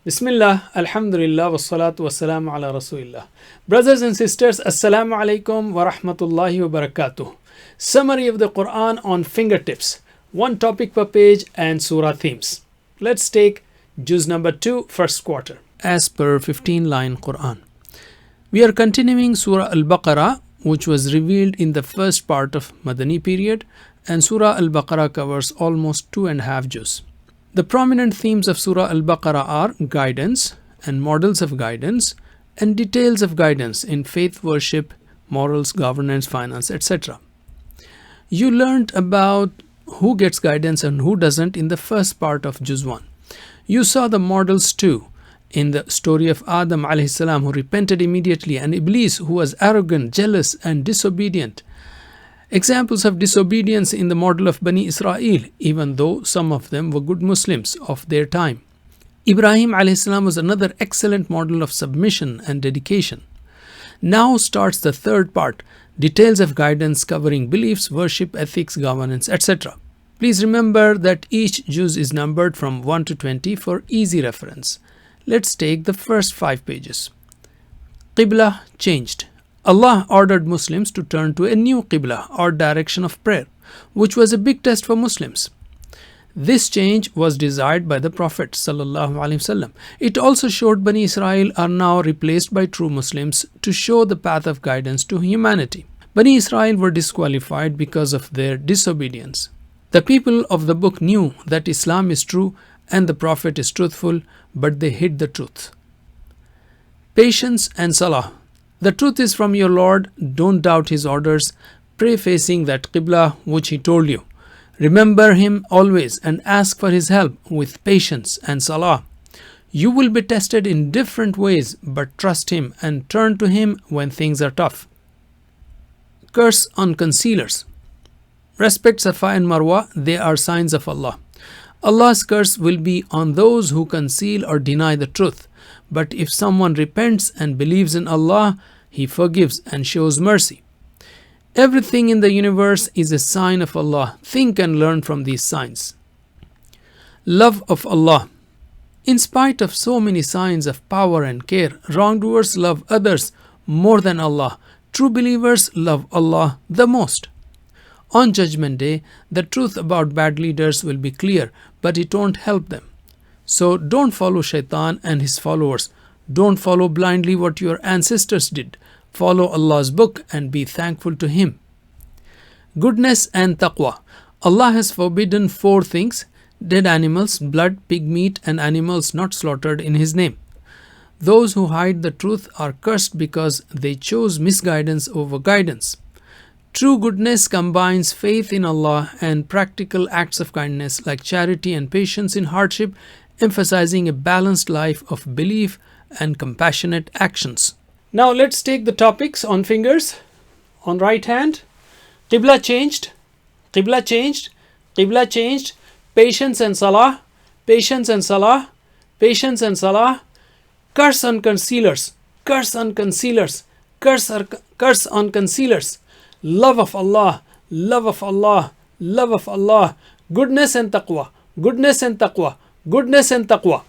Bismillah, Alhamdulillah, wassalatu wassalamu ala Rasulillah. Brothers and sisters, Assalamu alaikum wa rahmatullahi wa barakatuh. Summary of the Quran on fingertips. One topic per page and surah themes. Let's take Juz number 2, first quarter. As per 15-line Quran. We are continuing Surah Al-Baqarah, which was revealed in the first part of Madani period, and Surah Al-Baqarah covers almost 2.5 juz. The prominent themes of Surah Al-Baqarah are guidance and models of guidance and details of guidance in faith, worship, morals, governance, finance, etc. You learned about who gets guidance and who doesn't in the first part of Juz 1. You saw the models too in the story of Adam alayhi salam, who repented immediately, and Iblis, who was arrogant, jealous and disobedient. Examples of disobedience in the model of Bani Israel, even though some of them were good Muslims of their time. Ibrahim alayhi salam was another excellent model of submission and dedication. Now starts the third part, details of guidance covering beliefs, worship, ethics, governance, etc. Please remember that each juz is numbered from 1 to 20 for easy reference. Let's take the first 5 pages. Qibla changed. Allah ordered Muslims to turn to a new Qibla or direction of prayer, which was a big test for Muslims. This change was desired by the Prophet ﷺ. It also showed Bani Israel are now replaced by true Muslims to show the path of guidance to humanity. Bani Israel were disqualified because of their disobedience. The people of the book knew that Islam is true and the Prophet is truthful, but they hid the truth. Patience and Salah. The truth is from your Lord, don't doubt His orders, pray facing that Qibla which He told you. Remember Him always and ask for His help with patience and Salah. You will be tested in different ways, but trust Him and turn to Him when things are tough. Curse on concealers. Respect Safa and Marwa, they are signs of Allah. Allah's curse will be on those who conceal or deny the truth. But if someone repents and believes in Allah, He forgives and shows mercy. Everything in the universe is a sign of Allah. Think and learn from these signs. Love of Allah. In spite of so many signs of power and care, wrongdoers love others more than Allah. True believers love Allah the most. On Judgment Day, the truth about bad leaders will be clear, but it won't help them. So don't follow Shaitan and his followers. Don't follow blindly what your ancestors did. Follow Allah's book and be thankful to Him. Goodness and taqwa. Allah has forbidden 4 things: dead animals, blood, pig meat, and animals not slaughtered in His name. Those who hide the truth are cursed because they chose misguidance over guidance. True goodness combines faith in Allah and practical acts of kindness like charity and patience in hardship, emphasizing a balanced life of belief and compassionate actions. Now let's take the topics on fingers. On right hand, Qibla changed, Qibla changed, Qibla changed, patience and Salah, patience and Salah, patience and Salah, curse on concealers, curse on concealers, curse on concealers, love of Allah, love of Allah, love of Allah, goodness and taqwa, goodness and taqwa, goodness and taqwa.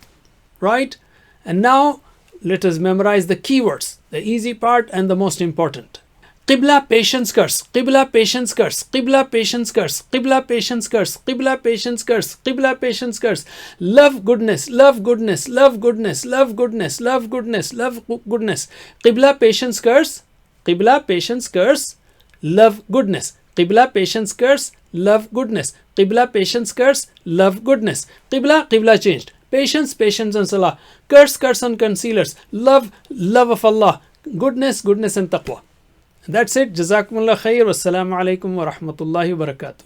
Right? And now let us memorize the keywords, the easy part and the most important. Qibla, patience, curse. Qibla, patience, curse. Qibla, patience, curse. Qibla, patience, curse. Qibla, patience, curse. Qibla, patience, curse. Love goodness, love goodness, love goodness, love goodness, love goodness, love goodness. Qibla, patience, curse. Qibla, patience, curse. Love goodness. Qibla, patience, curse. Love goodness. Qibla, patience, curse. Love goodness. Qibla changed. Patience, patience and Salah. Curse on concealers. Love of Allah. Goodness and taqwa. That's it. Jazakumullah khair. Wassalamu alaikum wa rahmatullahi wa barakatuh.